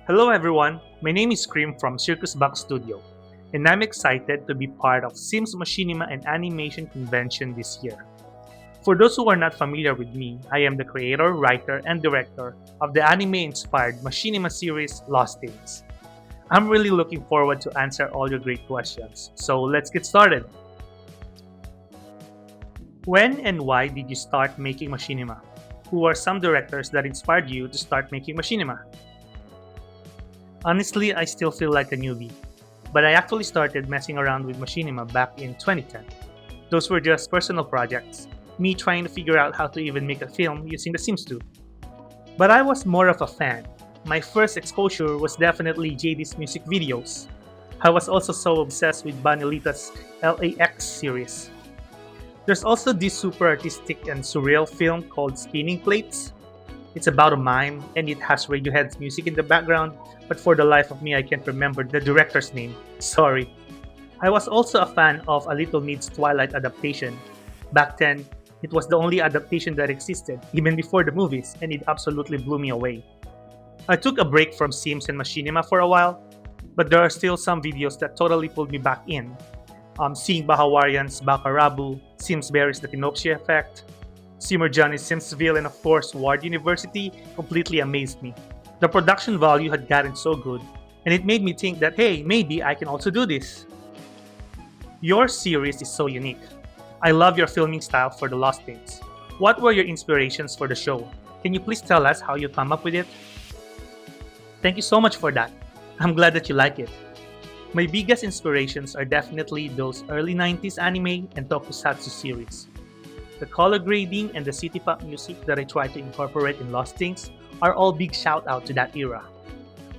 Hello everyone, my name is Cream from Circus Box Studio, and I'm excited to be part of Sims Machinima and Animation Convention this year. For those who are not familiar with me, I am the creator, writer, and director of the anime-inspired Machinima series Lost Things. I'm really looking forward to answer all your great questions, so let's get started! When and why did you start making Machinima? Who are some directors that inspired you to start making Machinima? Honestly, I still feel like a newbie, but I actually started messing around with Machinima back in 2010. Those were just personal projects, me trying to figure out how to even make a film using The Sims 2. But I was more of a fan. My first exposure was definitely JD's music videos. I was also so obsessed with Vanillita's LAX series. There's also this super artistic and surreal film called Spinning Plates. It's about a mime and it has Radiohead's music in the background, but for the life of me I can't remember the director's name. Sorry. I was also a fan of A Little Mid's Twilight adaptation. Back then, it was the only adaptation that existed, even before the movies, and it absolutely blew me away. I took a break from Sims and Machinima for a while, but there are still some videos that totally pulled me back in. Seeing Bahawarian's Bakarabu, Sims Berry's The Pinocchio Effect, Simmer Johnny's Simsville, and of course Ward University completely amazed me. The production value had gotten so good, and it made me think that hey, maybe I can also do this. Your series is so unique. I love your filming style for The Lost Things. What were your inspirations for the show? Can you please tell us how you come up with it? Thank you so much for that. I'm glad that you like it. My biggest inspirations are definitely those early 90s anime and tokusatsu series. The color grading and the city pop music that I try to incorporate in Lost Things are all big shout out to that era.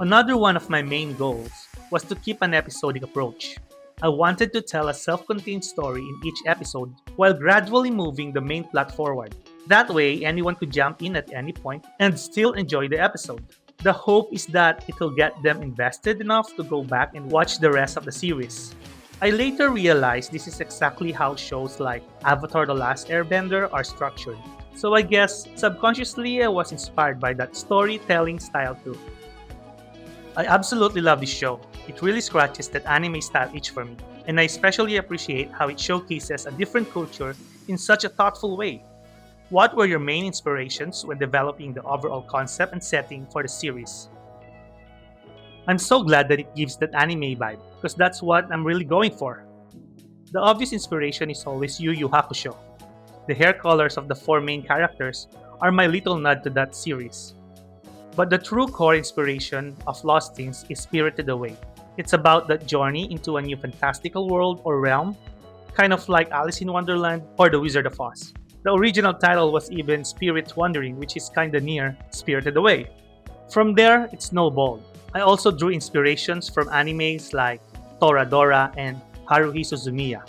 Another one of my main goals was to keep an episodic approach. I wanted to tell a self-contained story in each episode while gradually moving the main plot forward. That way, anyone could jump in at any point and still enjoy the episode. The hope is that it will get them invested enough to go back and watch the rest of the series. I later realized this is exactly how shows like Avatar: The Last Airbender are structured. So I guess subconsciously I was inspired by that storytelling style too. I absolutely love this show. It really scratches that anime style itch for me, and I especially appreciate how it showcases a different culture in such a thoughtful way. What were your main inspirations when developing the overall concept and setting for the series? I'm so glad that it gives that anime vibe, because that's what I'm really going for. The obvious inspiration is always Yu Yu Hakusho. The hair colors of the four main characters are my little nod to that series. But the true core inspiration of Lost Things is Spirited Away. It's about that journey into a new fantastical world or realm, kind of like Alice in Wonderland or The Wizard of Oz. The original title was even Spirit Wandering, which is kinda near Spirited Away. From there, it snowballed. I also drew inspirations from animes like Toradora and Haruhi Suzumiya.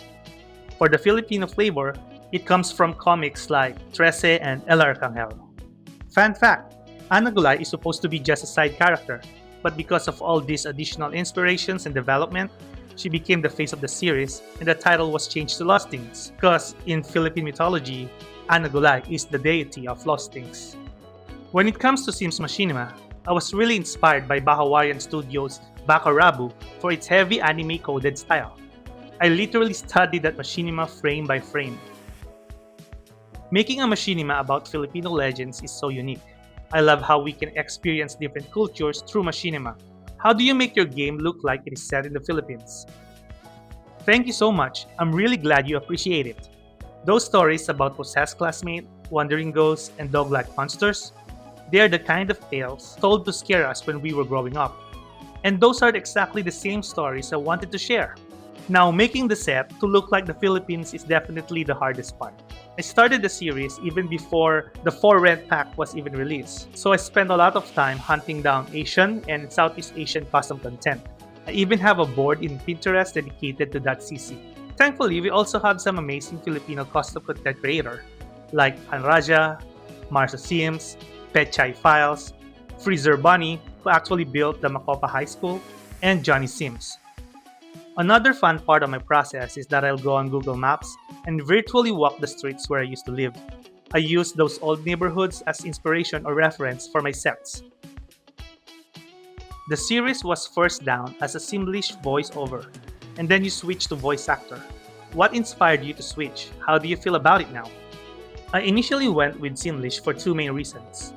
For the Filipino flavor, it comes from comics like Trece and El Arcangel. Fun fact, Ana Gulay is supposed to be just a side character, but because of all these additional inspirations and development, she became the face of the series and the title was changed to Lost Things, because in Philippine mythology, Ana Gulay is the deity of Lost Things. When it comes to Sims Machinima, I was really inspired by Bahawarian Studios' Bakarabu for its heavy anime-coded style. I literally studied that Machinima frame by frame. Making a Machinima about Filipino legends is so unique. I love how we can experience different cultures through Machinima. How do you make your game look like it is set in the Philippines? Thank you so much. I'm really glad you appreciate it. Those stories about possessed classmates, wandering ghosts, and dog-like monsters, they are the kind of tales told to scare us when we were growing up. And those are exactly the same stories I wanted to share. Now, making the set to look like the Philippines is definitely the hardest part. I started the series even before the 4 rent pack was even released, so I spent a lot of time hunting down Asian and Southeast Asian custom content. I even have a board in Pinterest dedicated to that CC. Thankfully, we also have some amazing Filipino custom content creator like Anraja, Marcia Sims, Pechay Files, Freezer Bunny, who actually built the Macopa High School, and Johnny Sims. Another fun part of my process is that I'll go on Google Maps and virtually walk the streets where I used to live. I use those old neighborhoods as inspiration or reference for my sets. The series was first down as a Simlish voiceover, and then you switched to voice actor. What inspired you to switch? How do you feel about it now? I initially went with Simlish for two main reasons.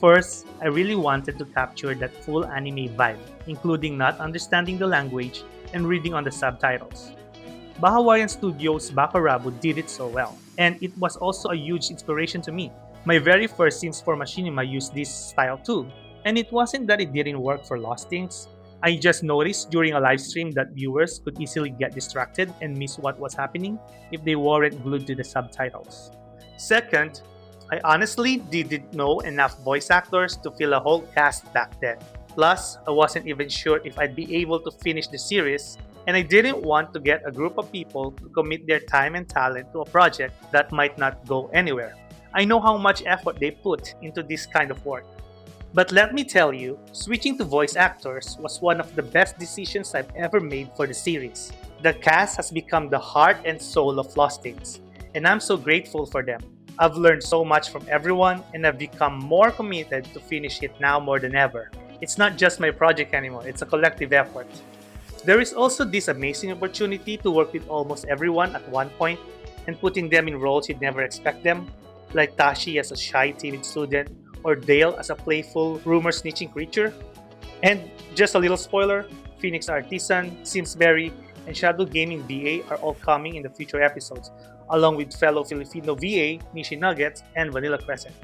First, I really wanted to capture that full anime vibe, including not understanding the language and reading on the subtitles. Bahawayan Studios' Bakarabu did it so well, and it was also a huge inspiration to me. My very first Sims 4 Machinima used this style too, and it wasn't that it didn't work for Lost Things. I just noticed during a live stream that viewers could easily get distracted and miss what was happening if they weren't glued to the subtitles. Second, I honestly didn't know enough voice actors to fill a whole cast back then. Plus, I wasn't even sure if I'd be able to finish the series, and I didn't want to get a group of people to commit their time and talent to a project that might not go anywhere. I know how much effort they put into this kind of work. But let me tell you, switching to voice actors was one of the best decisions I've ever made for the series. The cast has become the heart and soul of Lost Things, and I'm so grateful for them. I've learned so much from everyone, and I've become more committed to finish it now more than ever. It's not just my project anymore, it's a collective effort. There is also this amazing opportunity to work with almost everyone at one point and putting them in roles you'd never expect them, like Tashi as a shy, timid student, or Dale as a playful, rumor-snitching creature. And just a little spoiler, Phoenix Artisan, Simsberry, and ShadowGamingVA are all coming in the future episodes, along with fellow Filipino VA, Nishinuggets and Vanille Crescent.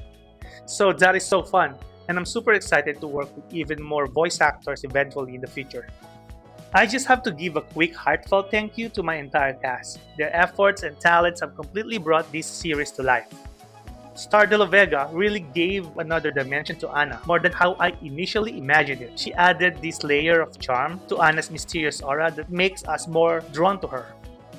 So that is so fun, and I'm super excited to work with even more voice actors eventually in the future. I just have to give a quick heartfelt thank you to my entire cast. Their efforts and talents have completely brought this series to life. StardDelaVega really gave another dimension to Anna, more than how I initially imagined it. She added this layer of charm to Anna's mysterious aura that makes us more drawn to her.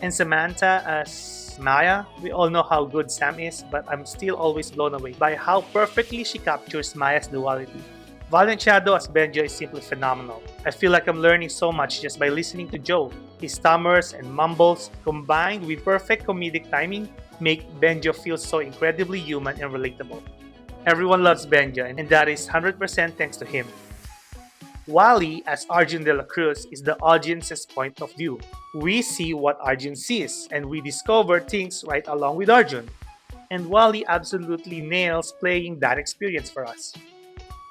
And Samantha as Maya, we all know how good Sam is, but I'm still always blown away by how perfectly she captures Maya's duality. Valiant Shadow as Benjo is simply phenomenal. I feel like I'm learning so much just by listening to Joe. His stammers and mumbles, combined with perfect comedic timing, make Benjo feel so incredibly human and relatable. Everyone loves Benjo, and that is 100% thanks to him. Wally as Arjun de la Cruz is the audience's point of view. We see what Arjun sees, and we discover things right along with Arjun. And Wally absolutely nails playing that experience for us.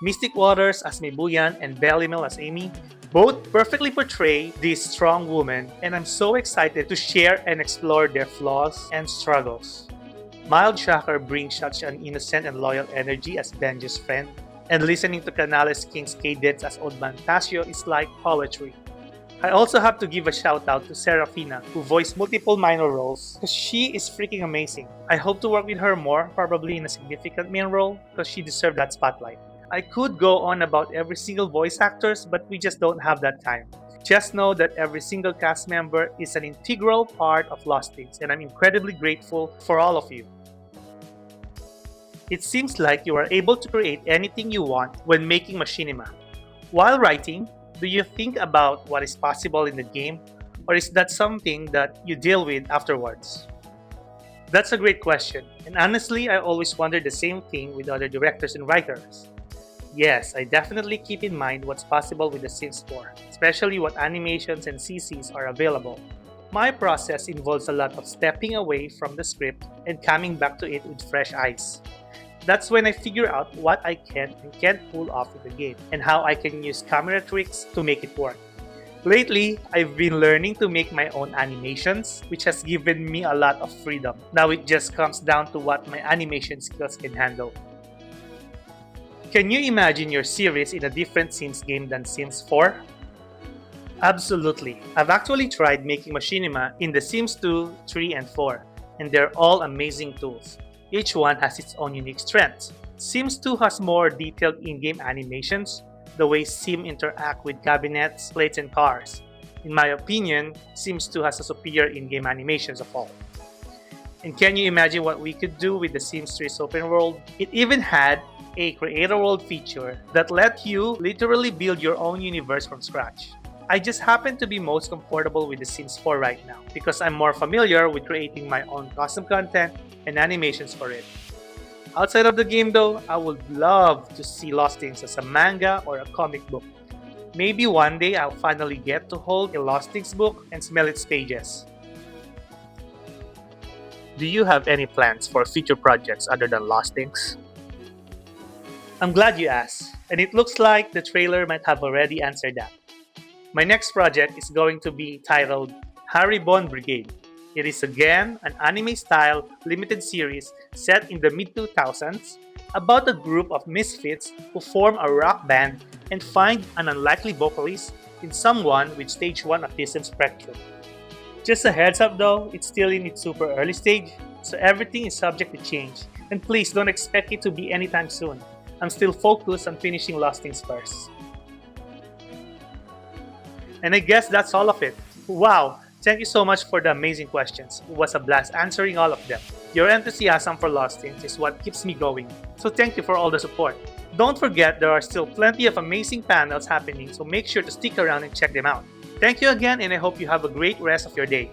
MysticWaterz as Mibuyan and Bellimel as Amy both perfectly portray this strong woman, and I'm so excited to share and explore their flaws and struggles. Mild Shocker brings such an innocent and loyal energy as Benjo's friend, and listening to Canales King's cadence as Old Man Tasio is like poetry. I also have to give a shout out to Serafina, who voiced multiple minor roles, because she is freaking amazing. I hope to work with her more, probably in a significant main role, because she deserves that spotlight. I could go on about every single voice actors, but we just don't have that time. Just know that every single cast member is an integral part of Lost Things, and I'm incredibly grateful for all of you. It seems like you are able to create anything you want when making Machinima. While writing, do you think about what is possible in the game, or is that something that you deal with afterwards? That's a great question, and honestly, I always wonder the same thing with other directors and writers. Yes, I definitely keep in mind what's possible with The Sims 4, especially what animations and CCs are available. My process involves a lot of stepping away from the script and coming back to it with fresh eyes. That's when I figure out what I can and can't pull off in the game, and how I can use camera tricks to make it work. Lately, I've been learning to make my own animations, which has given me a lot of freedom. Now it just comes down to what my animation skills can handle. Can you imagine your series in a different Sims game than Sims 4? Absolutely. I've actually tried making Machinima in the Sims 2, 3, and 4, and they're all amazing tools. Each one has its own unique strengths. Sims 2 has more detailed in-game animations, the way Sim interact with cabinets, plates, and cars. In my opinion, Sims 2 has a superior in-game animations of all. And can you imagine what we could do with the Sims 3's open world? It even had a create a world feature that let you literally build your own universe from scratch. I just happen to be most comfortable with The Sims 4 right now because I'm more familiar with creating my own custom content and animations for it. Outside of the game though, I would love to see Lost Things as a manga or a comic book. Maybe one day I'll finally get to hold a Lost Things book and smell its pages. Do you have any plans for future projects other than Lost Things? I'm glad you asked, and it looks like the trailer might have already answered that. My next project is going to be titled Harry Bond Brigade. It is again an anime-style limited series set in the mid-2000s about a group of misfits who form a rock band and find an unlikely vocalist in someone with stage 1 autism spectrum. Just a heads up though, it's still in its super early stage, so everything is subject to change, and please don't expect it to be anytime soon. I'm still focused on finishing Lost Things first. And I guess that's all of it. Wow! Thank you so much for the amazing questions. It was a blast answering all of them. Your enthusiasm for Lost Things is what keeps me going, so thank you for all the support. Don't forget there are still plenty of amazing panels happening, so make sure to stick around and check them out. Thank you again, and I hope you have a great rest of your day.